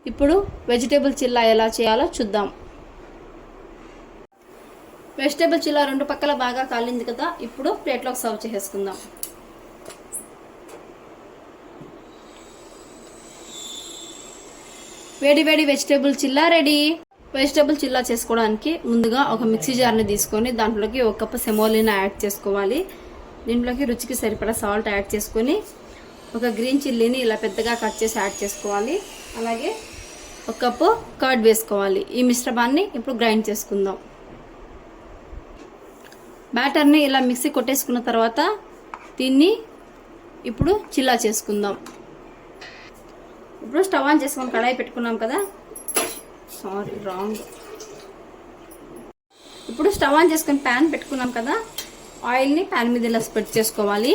ఇప్పుడు వెజిటేబుల్ చిల్లా ఎలా చేయాలో చూద్దాం. వెజిటేబుల్ చిల్లా రెండు పక్కల బాగా కాలింది కదా. ఇప్పుడు ప్లేట్లోకి సర్వ్ చేసేసుకుందాం. వేడి వేడి vegetable chilla ready. Vegetable Chilla చేసుకోవడానికి ముందుగా ఒక మిక్సీ జార్ని తీసుకొని దాంట్లోకి 1 కప్పు సెమోలినా యాడ్ చేసుకోవాలి. దీంట్లోకి రుచికి సరిపడా సాల్ట్ యాడ్ చేసుకొని ఒక గ్రీన్ చిల్లీని ఇలా పెద్దగా కట్ చేసి యాడ్ చేసుకోవాలి. అలాగే 1 కప్పు కర్డ్ వేసుకోవాలి. ఈ మిశ్రమాన్ని ఇప్పుడు గ్రైండ్ చేసుకుందాం. బ్యాటర్ని ఇలా మిక్సీ కొట్టేసుకున్న తర్వాత దీన్ని ఇప్పుడు చిల్లా చేసుకుందాం. ఇప్పుడు స్టవ్ ఆన్ చేసుకొని కడాయి పెట్టుకున్నాం కదా. ఇప్పుడు స్టవ్ ఆన్ చేసుకొని ప్యాన్ పెట్టుకున్నాం కదా. ఆయిల్ని ప్యాన్ మీద ఇలా స్ప్రెడ్ చేసుకోవాలి.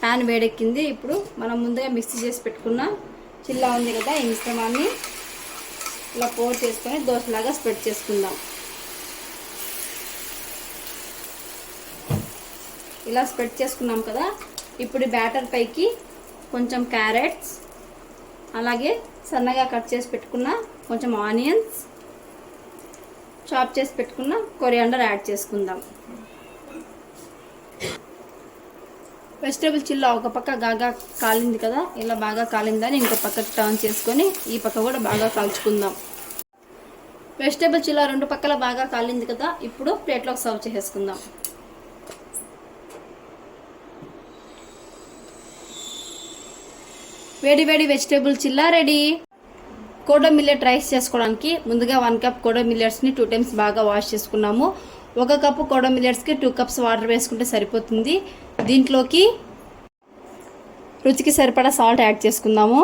ప్యాన్ వేడెక్కింది. ఇప్పుడు మనం ముందుగా మిక్సీ చేసి పెట్టుకున్న చిల్లా ఉంది కదా, ఈ మిశ్రమాన్ని ఇలా పోర్ చేసుకొని దోశలాగా స్ప్రెడ్ చేసుకుందాం. ఇలా స్ప్రెడ్ చేసుకున్నాం కదా. ఇప్పుడు బ్యాటర్ పైకి కొంచెం క్యారెట్స్, అలాగే సన్నగా కట్ చేసి పెట్టుకున్న కొంచెం ఆనియన్స్, చాప్ చేసి పెట్టుకున్న కొరియాండర్ యాడ్ చేసుకుందాం. వెజిటేబుల్ చిల్లా ఒక పక్క బాగా కాలింది కదా. ఇలా బాగా కాలిందని ఇంకో పక్కకి టర్న్ చేసుకొని ఈ పక్క కూడా బాగా కాల్చుకుందాం. వెజిటేబుల్ చిల్లా రెండు పక్కల బాగా కాలింది కదా. ఇప్పుడు ప్లేట్లోకి సర్వ్ చేసేసుకుందాం. వేడి వేడి vegetable chilla ready. Kodo millet rice చేసుకోవడానికి ముందుగా 1 కప్ కోడో మిల్లెట్స్ని 2 టైమ్స్ బాగా వాష్ చేసుకున్నాము. 1 కప్పు కోడో మిల్లెట్స్కి 2 కప్స్ వాటర్ వేసుకుంటే సరిపోతుంది. దీంట్లోకి రుచికి సరిపడా సాల్ట్ యాడ్ చేసుకుందాము.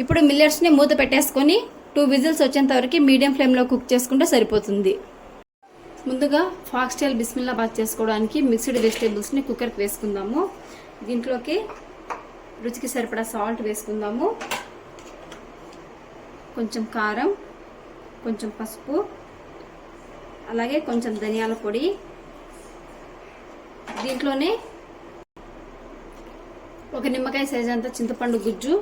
ఇప్పుడు మిల్లెట్స్ని మూత పెట్టేసుకొని 2 విజిల్స్ వచ్చేంత వరకు మీడియం ఫ్లేమ్లో కుక్ చేసుకుంటే సరిపోతుంది. ముందుగా ఫాక్స్టైల్ బిస్మిల్లాబాద్ చేసుకోవడానికి మిక్స్డ్ వెజిటేబుల్స్ని కుక్కర్కి వేసుకుందాము. దీంట్లోకి రుచికి సరిపడా సాల్ట్ వేసుకుందాము. కొంచెం కారం, కొంచెం పసుపు, అలాగే కొంచెం ధనియాల పొడి. దీంట్లోనే 1 నిమ్మకాయ సైజ్ అంత చింతపండు గుజ్జు,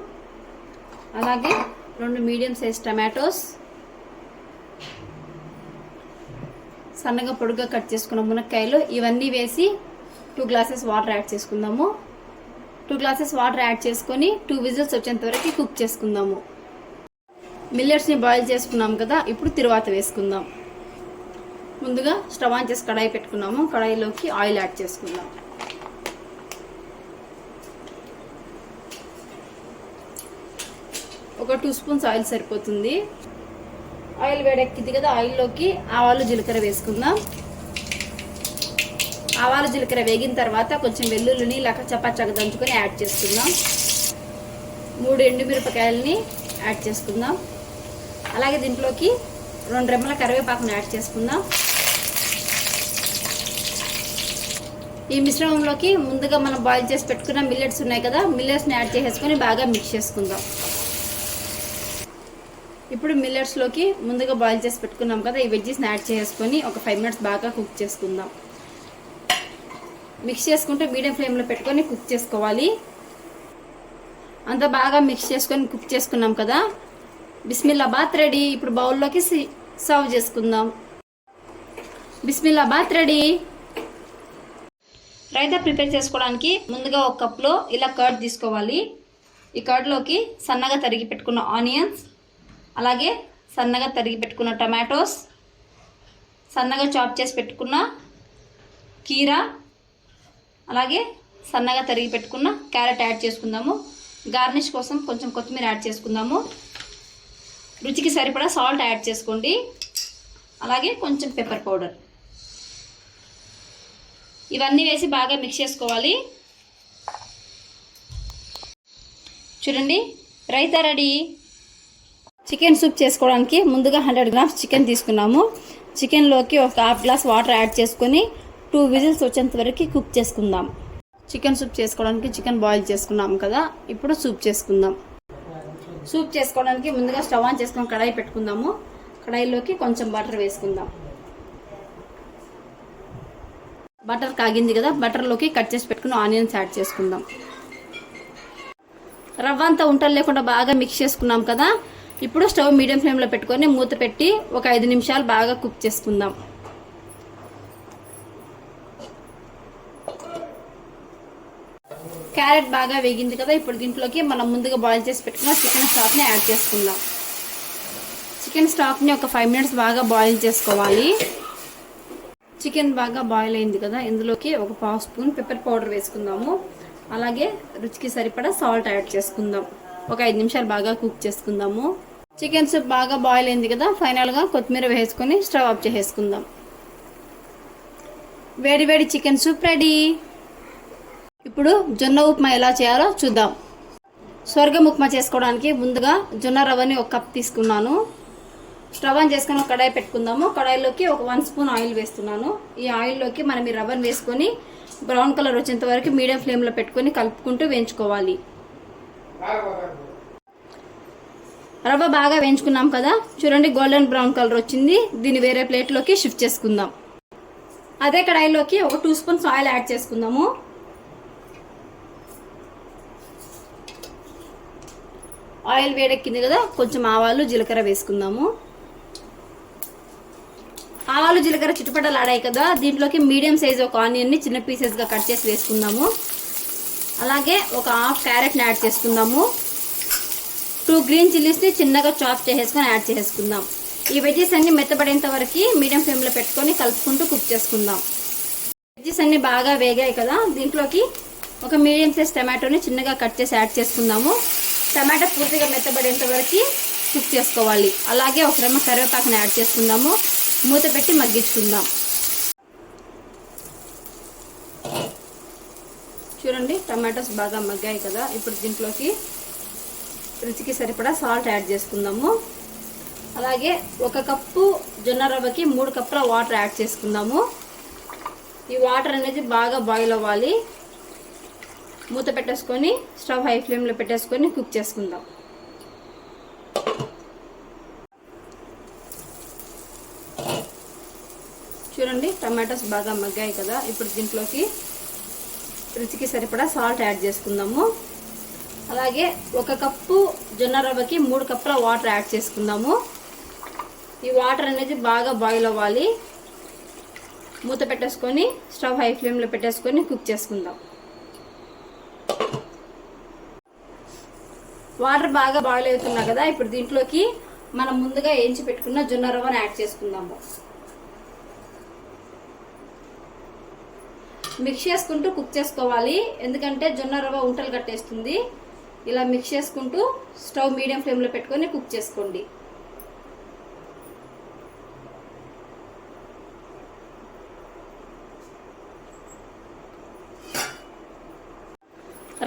అలాగే 2 మీడియం సైజ్ టమాటోస్, సన్నగా పొడుగ్గా కట్ చేసుకున్న మునక్కాయలు, ఇవన్నీ వేసి 2 గ్లాసెస్ వాటర్ యాడ్ చేసుకుందాము. 2 గ్లాసెస్ వాటర్ యాడ్ చేసుకొని 2 విజిల్స్ వచ్చేంత వరకు కుక్ చేసుకుందాము. మిల్లెట్స్ని బాయిల్ చేసుకున్నాం కదా. ఇప్పుడు తిరువాత వేసుకుందాం. ముందుగా స్టవ్ ఆన్ చేసి కడాయి పెట్టుకున్నాము. కడాయిలోకి ఆయిల్ యాడ్ చేసుకుందాం. ఒక 2 స్పూన్స్ ఆయిల్ సరిపోతుంది. ఆయిల్ వేడెక్కింది కదా. ఆయిల్లోకి ఆవాలు జీలకర్ర వేసుకుందాం. ఆవాలు జీలకర్ర వేగిన తర్వాత కొంచెం వెల్లుల్లిని ఇలా చపాచగా దంచుకొని యాడ్ చేసుకుందాం. 3 ఎండుమిరపకాయలని యాడ్ చేసుకుందాం. అలాగే దీంట్లోకి 2 రెమ్మల కరివేపాకును యాడ్ చేసుకుందాం. ఈ మిశ్రమంలోకి ముందుగా మనం బాయిల్ చేసి పెట్టుకున్న మిల్లెట్స్ ఉన్నాయి కదా, మిల్లెట్స్ని యాడ్ చేసేసుకొని బాగా మిక్స్ చేసుకుందాం. ఇప్పుడు మిల్లెట్స్లోకి ముందుగా బాయిల్ చేసి పెట్టుకున్నాం కదా, ఈ వెజ్జెస్ని యాడ్ చేసుకొని ఒక 5 మినిట్స్ బాగా కుక్ చేసుకుందాం. మిక్స్ చేసుకుంటూ మీడియం ఫ్లేమ్లో పెట్టుకొని కుక్ చేసుకోవాలి. అంతా బాగా మిక్స్ చేసుకొని కుక్ చేసుకున్నాం కదా. బిస్మిల్లాబాద్ రెడీ. ఇప్పుడు బౌల్లోకి సర్వ్ చేసుకుందాం. బిస్మిల్లాబాద్ రెడీ. రైతా ప్రిపేర్ చేసుకోవడానికి ముందుగా 1 కప్లో ఇలా కర్డ్ తీసుకోవాలి. ఈ కర్డ్లోకి సన్నగా తరిగి పెట్టుకున్న ఆనియన్స్, అలాగే సన్నగా తరిగి పెట్టుకున్న టమాటోస్, సన్నగా చాప్ చేసి పెట్టుకున్న కీరా, అలాగే సన్నగా తరిగి పెట్టుకున్న క్యారెట్ యాడ్ చేసుకుందాము. గార్నిష్ కోసం కొంచెం కొత్తిమీర యాడ్ చేసుకుందాము. రుచికి సరిపడా సాల్ట్ యాడ్ చేసుకోండి. అలాగే కొంచెం పెప్పర్ పౌడర్. ఇవన్నీ వేసి బాగా మిక్స్ చేసుకోవాలి. చూడండి, రైతా రెడీ. చికెన్ సూప్ చేసుకోవడానికి ముందుగా 100 గ్రామ్స్ చికెన్ తీసుకున్నాము. చికెన్లోకి ఒక 1/2 గ్లాస్ వాటర్ యాడ్ చేసుకొని 2 విజిల్స్ వచ్చేంత వరకు కుక్ చేసుకుందాం. చికెన్ సూప్ చేసుకోవడానికి చికెన్ బాయిల్ చేసుకున్నాం కదా. ఇప్పుడు సూప్ చేసుకుందాం. సూప్ చేసుకోవడానికి ముందుగా స్టవ్ ఆన్ చేసుకొని కడాయి పెట్టుకుందాము. కడాయిలోకి కొంచెం బటర్ వేసుకుందాం. బటర్ కాగింది కదా. బటర్లోకి కట్ చేసి పెట్టుకున్న ఆనియన్స్ యాడ్ చేసుకుందాం. రవ్వ అంతా ఉంటలు లేకుండా బాగా మిక్స్ చేసుకున్నాం కదా. ఇప్పుడు స్టవ్ మీడియం ఫ్లేమ్లో పెట్టుకొని మూత పెట్టి ఒక 5 నిమిషాలు బాగా కుక్ చేసుకుందాం. క్యారెట్ బాగా వేగింది కదా. ఇప్పుడు దీంట్లోకి మనం ముందుగా బాయిల్ చేసి పెట్టుకున్న చికెన్ స్టాక్ని యాడ్ చేసుకుందాం. చికెన్ స్టాక్ని ఒక 5 మినిట్స్ బాగా బాయిల్ చేసుకోవాలి. చికెన్ బాగా బాయిల్ అయింది కదా. ఇందులోకి ఒక 1/2 స్పూన్ పెప్పర్ పౌడర్ వేసుకుందాము. అలాగే రుచికి సరిపడా సాల్ట్ యాడ్ చేసుకుందాం. ఒక 5 నిమిషాలు బాగా కుక్ చేసుకుందాము. చికెన్ సూప్ బాగా బాయిల్ అయింది కదా. ఫైనల్గా కొత్తిమీర వేసుకొని స్టవ్ ఆఫ్ చేసేసుకుందాం. వేడి వేడి చికెన్ సూప్ రెడీ. ఇప్పుడు జొన్న ఉప్మా ఎలా చేయాలో చూద్దాం. స్వర్గం ఉప్మా చేసుకోవడానికి ముందుగా జొన్న రవ్వని 1 కప్ తీసుకున్నాను. స్టవ్ ఆన్ చేసుకొని ఒక కడాయి పెట్టుకుందాము. కడాయిలోకి ఒక 1 స్పూన్ ఆయిల్ వేస్తున్నాను. ఈ ఆయిల్లోకి మనం ఈ రవ్వను వేసుకొని బ్రౌన్ కలర్ వచ్చేంత వరకు మీడియం ఫ్లేమ్లో పెట్టుకొని కలుపుకుంటూ వేయించుకోవాలి. రవ్వ బాగా వేయించుకున్నాం కదా. చూడండి గోల్డెన్ బ్రౌన్ కలర్ వచ్చింది. దీన్ని వేరే ప్లేట్లోకి షిఫ్ట్ చేసుకుందాం. అదే కడాయిలోకి ఒక 2 స్పూన్స్ ఆయిల్ యాడ్ చేసుకుందాము. ఆయిల్ వేడెక్కింది కదా. కొంచెం ఆవాలు జీలకర్ర వేసుకుందాము. ఆవాలు జీలకర్ర చిట్టుపట్టలు ఆడాయి కదా. దీంట్లోకి మీడియం సైజ్ ఒక ఆనియన్ని చిన్న పీసెస్గా కట్ చేసి వేసుకుందాము. అలాగే ఒక హాఫ్ క్యారెట్ని యాడ్ చేసుకుందాము. 2 గ్రీన్ చిల్లీస్ని చిన్నగా చాప్ చేసేసుకొని యాడ్ చేసుకుందాం. ఈ వెజ్జెస్ అన్ని మెత్తబడేంత వరకు మీడియం ఫ్లేమ్లో పెట్టుకొని కలుపుకుంటూ కుక్ చేసుకుందాం. వెజ్జెస్ అన్ని బాగా వేగాయి కదా. దీంట్లోకి ఒక మీడియం సైజ్ టమాటోని చిన్నగా కట్ చేసి యాడ్ చేసుకుందాము. టమాటా పూర్తిగా మెత్తబడేంత వరకు కుక్ చేసుకోవాలి. అలాగే ఒక రెమ్మ కరివేపాకుని యాడ్ చేసుకుందాము. మూత పెట్టి మగ్గించుకుందాం. చూడండి టమాటోస్ బాగా మగ్గాయి కదా. ఇప్పుడు దీంట్లోకి రుచికి సరిపడా సాల్ట్ యాడ్ చేసుకుందాము. అలాగే 1 కప్పు జొన్న రవ్వకి 3 కప్పుల వాటర్ యాడ్ చేసుకుందాము. ఈ వాటర్ అనేది బాగా బాయిల్ అవ్వాలి. మూత పెట్టేసుకొని స్టవ్ హై ఫ్లేమ్లో పెట్టేసుకొని కుక్ చేసుకుందాం. చూడండి టమాటోస్ బాగా మగ్గాయి కదా. ఇప్పుడు దీంట్లోకి రుచికి సరిపడా సాల్ట్ యాడ్ చేసుకుందాము. అలాగే 1 కప్పు జొన్న రవ్వకి 3 కప్పుల వాటర్ యాడ్ చేసుకుందాము. ఈ వాటర్ అనేది బాగా బాయిల్ అవ్వాలి. మూత పెట్టేసుకొని స్టవ్ హై ఫ్లేమ్లో పెట్టేసుకొని కుక్ చేసుకుందాం. వాటర్ బాగా బాయిల్ అవుతున్నాయి కదా. ఇప్పుడు దీంట్లోకి మనం ముందుగా వేయించి పెట్టుకున్న జొన్న రవ్వను యాడ్ చేసుకుందాము. మిక్స్ చేసుకుంటూ కుక్ చేసుకోవాలి. ఎందుకంటే జొన్న రవ్వ ఉంటలు కట్టేస్తుంది. ఇలా మిక్స్ చేసుకుంటూ స్టవ్ మీడియం ఫ్లేమ్లో పెట్టుకొని కుక్ చేసుకోండి.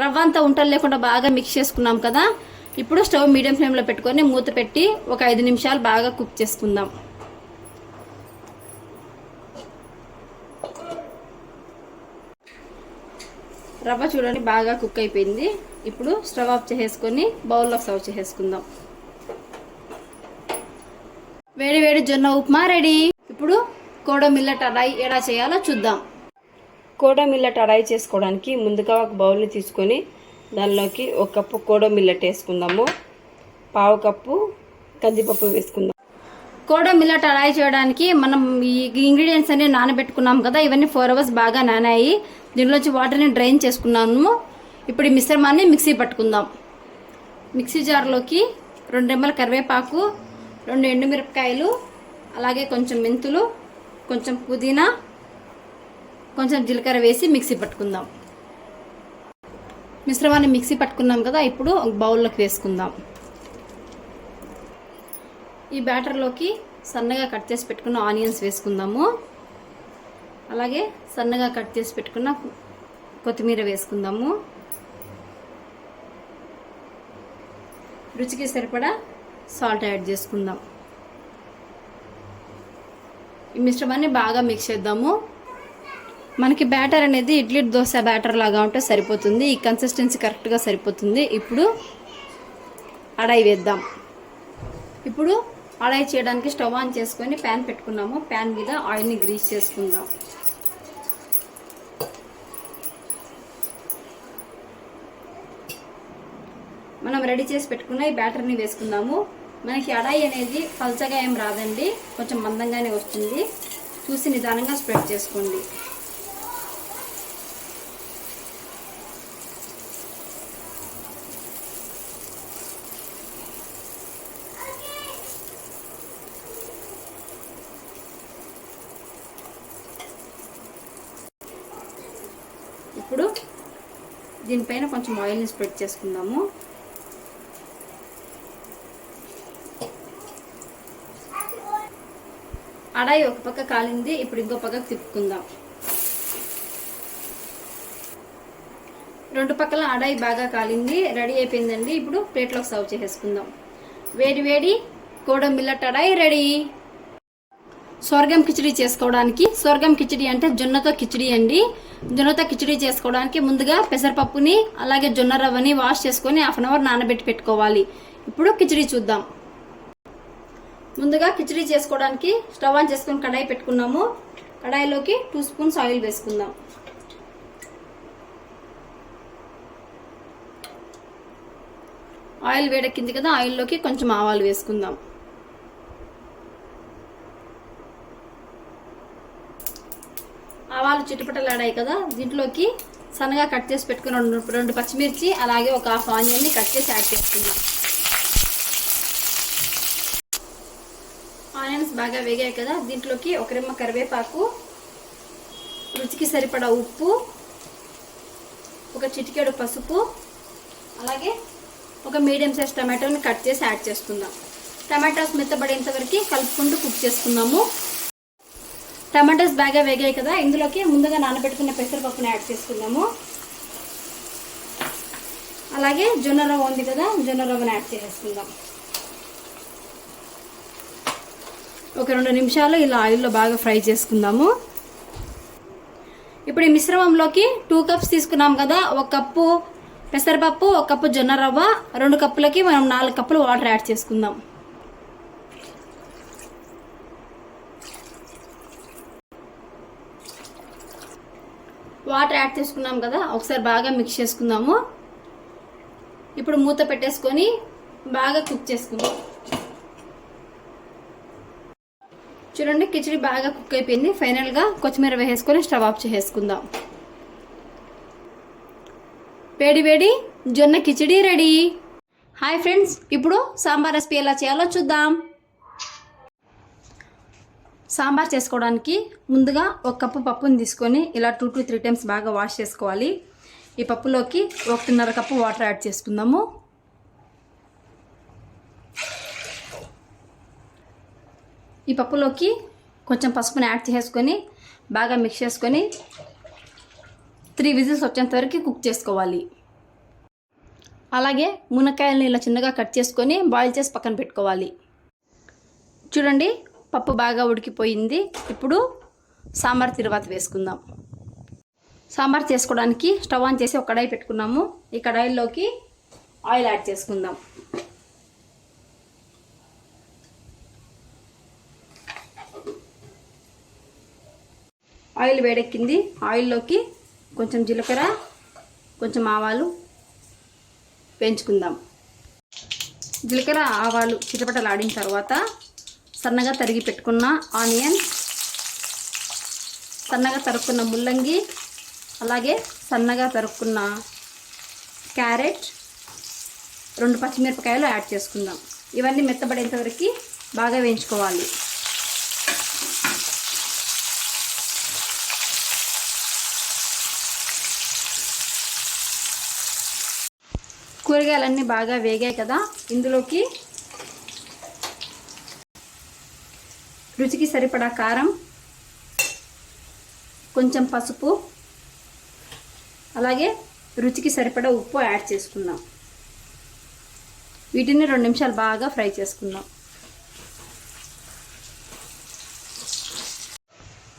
రవ్వ అంతా ఉంటలు లేకుండా బాగా మిక్స్ చేసుకున్నాం కదా. ఇప్పుడు స్టవ్ మీడియం ఫ్లేమ్లో పెట్టుకొని మూత పెట్టి ఒక 5 నిమిషాలు బాగా కుక్ చేసుకుందాం. రవ్వ చూడండి బాగా కుక్ అయిపోయింది. ఇప్పుడు స్టవ్ ఆఫ్ చేసేసుకొని బౌల్లో సర్వ్ చేసేసుకుందాం. వేడి వేడి జొన్న ఉప్మా రెడీ. ఇప్పుడు కోడో మిల్లెట్ అరాయి ఎలా చేయాలో చూద్దాం. కోడో మిల్లెట్ అరాయి చేసుకోవడానికి ముందుగా ఒక బౌల్ని తీసుకొని దానిలోకి 1 కప్పు కోడో మిల్లెట్ వేసుకుందాము. 1/2 కప్పు కందిపప్పు వేసుకుందాం. కోడో మిల్లెట్ అరాయి చేయడానికి మనం ఈ ఇంగ్రీడియంట్స్ అన్ని నానబెట్టుకున్నాం కదా. ఇవన్నీ 4 అవర్స్ బాగా నానాయి. దీనిలోంచి వాటర్ని డ్రైన్ చేసుకున్నాము. ఇప్పుడు ఈ మిశ్రమాన్ని మిక్సీ పట్టుకుందాం. మిక్సీ జార్లోకి 2 రెమ్మల కరివేపాకు, 2 ఎండుమిరపకాయలు, అలాగే కొంచెం మెంతులు, కొంచెం పుదీనా, కొంచెం జీలకర్ర వేసి మిక్సీ పట్టుకుందాం. మిశ్రమాన్ని మిక్సీ పట్టుకున్నాం కదా. ఇప్పుడు ఒక బౌల్లోకి వేసుకుందాం. ఈ బ్యాటర్లోకి సన్నగా కట్ చేసి పెట్టుకున్న ఆనియన్స్ వేసుకుందాము. అలాగే సన్నగా కట్ చేసి పెట్టుకున్న కొత్తిమీర వేసుకుందాము. రుచికి సరిపడా సాల్ట్ యాడ్ చేసుకుందాం. ఈ మిశ్రమాన్ని బాగా మిక్స్ చేద్దాము. మనకి బ్యాటర్ అనేది ఇడ్లీ దోశ బ్యాటర్ లాగా ఉంటే సరిపోతుంది. ఈ కన్సిస్టెన్సీ కరెక్ట్గా సరిపోతుంది. ఇప్పుడు అడాయి వేద్దాం. ఇప్పుడు అడాయి చేయడానికి స్టవ్ ఆన్ చేసుకొని ప్యాన్ పెట్టుకున్నాము. ప్యాన్ మీద ఆయిల్ని గ్రీస్ చేసుకుందాం. మనం రెడీ చేసి పెట్టుకున్న ఈ బ్యాటర్ని వేసుకుందాము. మనకి అడాయి అనేది పల్చగా ఏం రాదండి, కొంచెం మందంగానే వస్తుంది. చూసి నిదానంగా స్ప్రెడ్ చేసుకోండి. ఇప్పుడు దీనిపైన కొంచెం ఆయిల్ని స్ప్రెడ్ చేసుకుందాము. అడాయి ఒక పక్క కాలింది, ఇప్పుడు ఇంకో పక్కకు తిప్పుకుందాం. రెండు పక్కల అడాయి బాగా కాలింది, రెడీ అయిపోయిందండి. ఇప్పుడు ప్లేట్లోకి సర్వ్ చేసేసుకుందాం. వేడి వేడి కోడో మిల్లట్ అడాయి రెడీ. స్వర్గం కిచిడి చేసుకోవడానికి, స్వర్గం కిచిడి అంటే జొన్నతో కిచిడి అండి. జొన్నతో కిచిడి చేసుకోవడానికి ముందుగా పెసరపప్పుని అలాగే జొన్న రవ్వని వాష్ చేసుకొని 1/2 అవర్ నానబెట్టి పెట్టుకోవాలి. ఇప్పుడు కిచిడి చూద్దాం. ముందుగా కిచిడి చేసుకోవడానికి స్టవ్ ఆన్ చేసుకొని కడాయి పెట్టుకున్నాము. కడాయిలోకి 2 స్పూన్స్ ఆయిల్ వేసుకుందాం. ఆయిల్ వేడెక్కింది కదా, ఆయిల్లోకి కొంచెం ఆవాలు వేసుకుందాం. ఆవాలు చిటపటలాడాయి కదా, దీంట్లోకి సన్నగా కట్ చేసి పెట్టుకున్న 2 పచ్చిమిర్చి అలాగే ఒక 1/2 ఆనియన్ని కట్ చేసి యాడ్ చేసుకుందాం. ఆనియన్స్ బాగా వేగాయి కదా, దీంట్లోకి 1 రెమ్మ కరివేపాకు, రుచికి సరిపడా ఉప్పు, ఒక చిటికెడు పసుపు, అలాగే ఒక మీడియం సైజ్ టమాటోని కట్ చేసి యాడ్ చేసుకుందాం. టమాటోస్ మెత్తబడేంత వరకు కలుపుకుంటూ కుక్ చేసుకుందాము. టమాటోస్ బాగా వేగాయి కదా, ఇందులోకి ముందుగా నానబెట్టుకున్న పెసరపప్పుని యాడ్ చేసుకుందాము. అలాగే జొన్న రవ్వ ఉంది కదా, జొన్న రవ్వని యాడ్ చేసేసుకుందాం. ఒక 2 నిమిషాలు ఇలా ఆయిల్లో బాగా ఫ్రై చేసుకుందాము. ఇప్పుడు ఈ మిశ్రమంలోకి 2 కప్స్ తీసుకున్నాం కదా, 1 కప్పు పెసరపప్పు, 1 కప్పు జొన్న రవ్వ, 2 కప్పులకి మనం 4 కప్పులు వాటర్ యాడ్ చేసుకుందాం. వాటర్ యాడ్ చేసుకున్నాం కదా, ఒకసారి బాగా మిక్స్ చేసుకుందాము. ఇప్పుడు మూత పెట్టేసుకొని బాగా కుక్ చేసుకుందాం. చూడండి, కిచిడి బాగా కుక్ అయిపోయింది. ఫైనల్గా కొత్తిమీర వేసేసుకొని స్టవ్ ఆఫ్ చేసేసుకుందాం. వేడి వేడి జొన్న కిచిడి రెడీ. హాయ్ ఫ్రెండ్స్, ఇప్పుడు సాంబార్ రెసిపీ ఎలా చేయాలో చూద్దాం. సాంబార్ చేసుకోవడానికి ముందుగా 1 కప్పు పప్పుని తీసుకొని ఇలా 2 to 3 టైమ్స్ బాగా వాష్ చేసుకోవాలి. ఈ పప్పులోకి 1.5 కప్పు వాటర్ యాడ్ చేసుకుందాము. ఈ పప్పులోకి కొంచెం పసుపుని యాడ్ చేసుకొని బాగా మిక్స్ చేసుకొని 3 విజిల్స్ వచ్చేంత వరకు కుక్ చేసుకోవాలి. అలాగే మునక్కాయలని ఇలా చిన్నగా కట్ చేసుకొని బాయిల్ చేసి పక్కన పెట్టుకోవాలి. చూడండి, పప్పు బాగా ఉడికిపోయింది. ఇప్పుడు సాంబార్ తిరువాత వేసుకుందాం. సాంబార్ చేసుకోవడానికి స్టవ్ ఆన్ చేసి ఒక కడాయి పెట్టుకున్నాము. ఈ కడాయిలోకి ఆయిల్ యాడ్ చేసుకుందాం. ఆయిల్ వేడెక్కింది. ఆయిల్లోకి కొంచెం జీలకర్ర, కొంచెం ఆవాలు వేయించుకుందాం. జీలకర్ర ఆవాలు చిటపటలాడిన తర్వాత సన్నగా తరిగి పెట్టుకున్న ఆనియన్, సన్నగా తరుక్కున్న ముల్లంగి, అలాగే సన్నగా తరుక్కున్న క్యారెట్, 2 పచ్చిమిరపకాయలు యాడ్ చేసుకుందాం. ఇవన్నీ మెత్తబడేంత వరకు బాగా వేయించుకోవాలి. కూరగాయలన్నీ బాగా వేగాయి కదా, ఇందులోకి రుచికి సరిపడా కారం, కొంచెం పసుపు, అలాగే రుచికి సరిపడా ఉప్పు యాడ్ చేసుకుందాం. వీటిని 2 నిమిషాలు బాగా ఫ్రై చేసుకుందాం.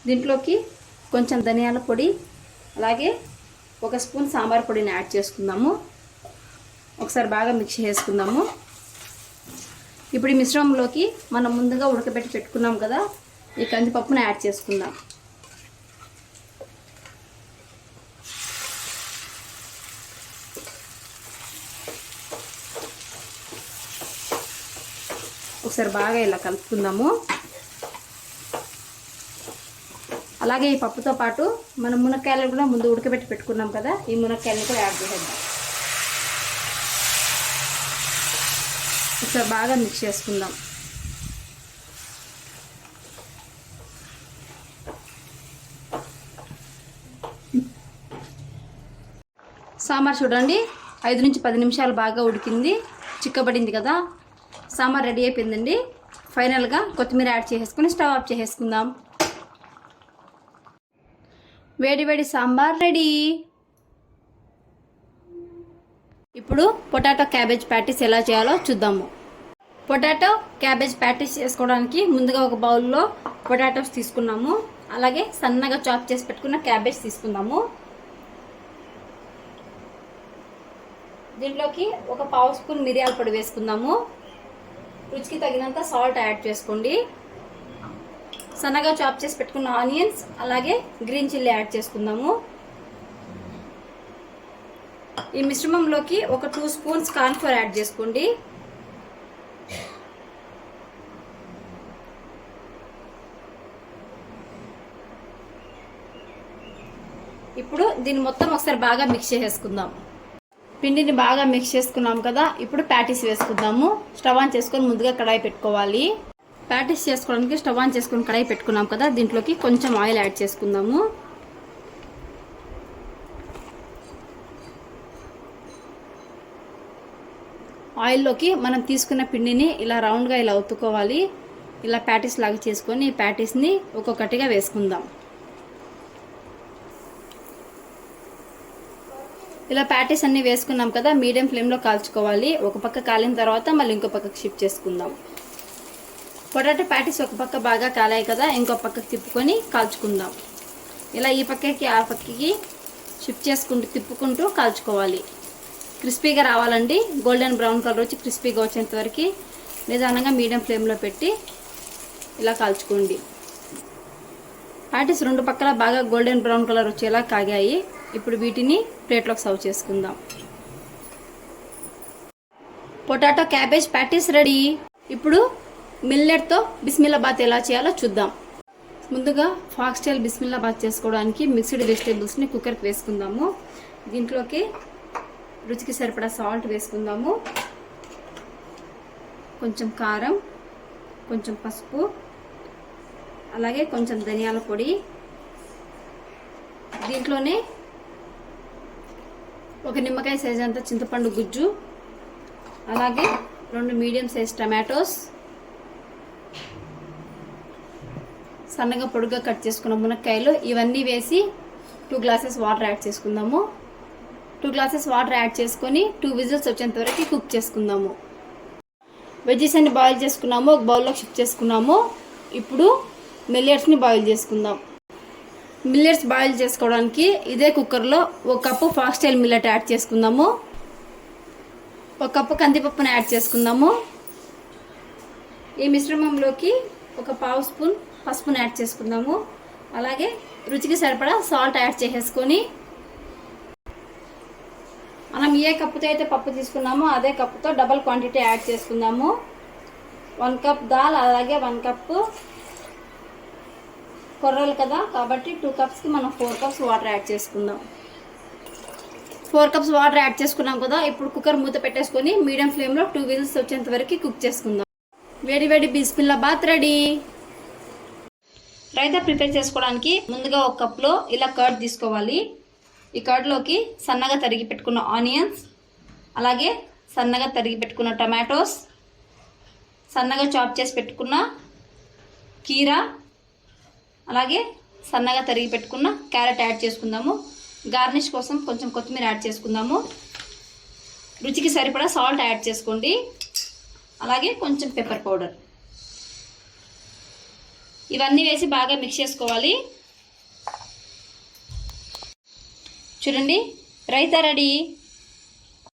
దీంట్లోకి కొంచెం ధనియాల పొడి, అలాగే 1 స్పూన్ సాంబార్ పొడిని యాడ్ చేసుకుందాము. ఒకసారి బాగా మిక్స్ చేసుకుందాము. ఇప్పుడు ఈ మిశ్రమంలోకి మనం ముందుగా ఉడకబెట్టి పెట్టుకున్నాం కదా, ఈ కందిపప్పును యాడ్ చేసుకుందాం. ఒకసారి బాగా ఇలా కలుపుకుందాము. అలాగే ఈ పప్పుతో పాటు మనం మునక్కాయలు కూడా ముందు ఉడకబెట్టి పెట్టుకున్నాం కదా, ఈ మునక్కాయలను కూడా యాడ్ చేసేద్దాం. ఒకసారి బాగా మిక్స్ చేసుకుందాం. సాంబార్ చూడండి 5 నుంచి 10 నిమిషాలు బాగా ఉడికింది, చిక్కబడింది కదా. సాంబార్ రెడీ అయిపోయిందండి. ఫైనల్గా కొత్తిమీర యాడ్ చేసేసుకొని స్టవ్ ఆఫ్ చేసేసుకుందాం. వేడి వేడి సాంబార్ రెడీ. ఇప్పుడు పొటాటో క్యాబేజ్ ప్యాటీస్ ఎలా చేయాలో చూద్దాము. పొటాటో క్యాబేజ్ ప్యాటీస్ చేసుకోవడానికి ముందుగా ఒక బౌల్లో పొటాటోస్ తీసుకున్నాము. అలాగే సన్నగా చాప్ చేసి పెట్టుకున్న క్యాబేజ్ తీసుకుందాము. దీంట్లోకి ఒక పావు స్పూన్ మిరియాల పొడి వేసుకుందాము. రుచికి తగినంత సాల్ట్ యాడ్ చేసుకోండి. సన్నగా చాప్ చేసి పెట్టుకున్న ఆనియన్స్ అలాగే గ్రీన్ చిల్లీ యాడ్ చేసుకుందాము. ఈ మిశ్రమంలోకి ఒక 2 స్పూన్స్ కార్న్ఫ్లోర్ యాడ్ చేసుకోండి. ఇప్పుడు దీన్ని మొత్తం ఒకసారి బాగా మిక్స్ చేసేసుకుందాం. పిండిని బాగా మిక్స్ చేసుకున్నాం కదా, ఇప్పుడు ప్యాటీస్ వేసుకుందాము. స్టవ్ ఆన్ చేసుకొని ముందుగా కడాయి పెట్టుకోవాలి. ప్యాటీస్ చేసుకోవడానికి స్టవ్ ఆన్ చేసుకొని కడాయి పెట్టుకున్నాం కదా, దీంట్లోకి కొంచెం ఆయిల్ యాడ్ చేసుకుందాము. ఆయిల్లోకి మనం తీసుకున్న పిండిని ఇలా రౌండ్గా ఇలా ఒత్తుకోవాలి. ఇలా ప్యాటీస్ లాగా చేసుకొని ఈ ప్యాటీస్ని ఒక్కొక్కటిగా వేసుకుందాం. ఇలా ప్యాటీస్ అన్ని వేసుకున్నాం కదా, మీడియం ఫ్లేమ్లో కాల్చుకోవాలి. ఒక పక్క కాలిన తర్వాత మళ్ళీ ఇంకో పక్కకు షిఫ్ట్ చేసుకుందాం. పొటాటో ప్యాటీస్ ఒక పక్క బాగా కాలాయి కదా, ఇంకో పక్కకు తిప్పుకొని కాల్చుకుందాం. ఇలా ఈ పక్కకి ఆ పక్కకి షిఫ్ట్ చేసుకుంటూ తిప్పుకుంటూ కాల్చుకోవాలి. క్రిస్పీగా రావాలండి. గోల్డెన్ బ్రౌన్ కలర్ వచ్చి క్రిస్పీగా వచ్చేంత వరకు నిదానంగా మీడియం ఫ్లేమ్లో పెట్టి ఇలా కాల్చుకోండి. ప్యాటీస్ 2 పక్కల బాగా గోల్డెన్ బ్రౌన్ కలర్ వచ్చేలా కాగాయి. ఇప్పుడు వీటిని ప్లేట్లోకి సర్వ్ చేసుకుందాం. Potato cabbage patties ready. ఇప్పుడు మిల్లెట్తో బిస్మిల్లాబాత్ ఎలా చేయాలో చూద్దాం. ముందుగా ఫాక్స్టైల్ బిస్మిల్లాబాత్ చేసుకోవడానికి మిక్స్డ్ వెజిటేబుల్స్ని కుక్కర్కి వేసుకుందాము. దీంట్లోకి రుచికి సరిపడా సాల్ట్ వేసుకుందాము. కొంచెం కారం, కొంచెం పసుపు, అలాగే కొంచెం ధనియాల పొడి. దీంట్లోనే ఒక నిమ్మకాయ సైజ్ అంత చింతపండు గుజ్జు, అలాగే 2 మీడియం సైజ్ టమాటోస్, సన్నగా పొడుగ్గా కట్ చేసుకున్న మునక్కాయలు, ఇవన్నీ వేసి 2 గ్లాసెస్ వాటర్ యాడ్ చేసుకుందాము. 2 గ్లాసెస్ వాటర్ యాడ్ చేసుకొని 2 విజిల్స్ వచ్చేంత వరకు కుక్ చేసుకుందాము. వెజ్జెస్ అన్ని బాయిల్ చేసుకున్నాము, ఒక బౌల్లోకి షిఫ్ట్ చేసుకున్నాము. ఇప్పుడు మిల్లెట్స్ని బాయిల్ చేసుకుందాం. మిల్లెట్స్ బాయిల్ చేసుకోవడానికి ఇదే కుక్కర్లో 1 కప్పు ఫాక్స్టైల్ మిల్లెట్ యాడ్ చేసుకుందాము. 1 కప్పు కందిపప్పును యాడ్ చేసుకుందాము. ఈ మిశ్రమంలోకి ఒక పావు స్పూన్ పసుపును యాడ్ చేసుకుందాము. అలాగే రుచికి సరిపడా సాల్ట్ యాడ్ చేసేసుకొని మనం ఏ కప్పుతో అయితే పప్పు తీసుకున్నామో అదే కప్పుతో డబల్ క్వాంటిటీ యాడ్ చేసుకుందాము. 1 కప్ దాల్, అలాగే 1 కప్పు కొర్రలు కదా, కాబట్టి 2 కప్స్కి మనం 4 కప్స్ వాటర్ యాడ్ చేసుకుందాం. 4 కప్స్ వాటర్ యాడ్ చేసుకున్నాం కదా, ఇప్పుడు కుక్కర్ మూత పెట్టేసుకొని మీడియం ఫ్లేమ్లో 2 విజిల్స్ వచ్చేంత వరకు కుక్ చేసుకుందాం. వేడి వేడి బిస్మిల్లాబాత్ రెడీ. రైతా ప్రిపేర్ చేసుకోవడానికి ముందుగా 1 కప్లో ఇలా కర్డ్ తీసుకోవాలి. ఈ కర్డ్లోకి సన్నగా తరిగి పెట్టుకున్న ఆనియన్స్, అలాగే సన్నగా తరిగి పెట్టుకున్న టమాటోస్, సన్నగా చాప్ చేసి పెట్టుకున్న కీరా, అలాగే సన్నగా తరిగి పెట్టుకున్న క్యారెట్ యాడ్ చేసుకుందాము. గార్నిష్ కోసం కొంచెం కొత్తిమీర యాడ్ చేసుకుందాము. రుచికి సరిపడా సాల్ట్ యాడ్ చేసుకోండి. అలాగే కొంచెం పెప్పర్ పౌడర్. ఇవన్నీ వేసి బాగా మిక్స్ చేసుకోవాలి. చూడండి, రైతా రెడీ.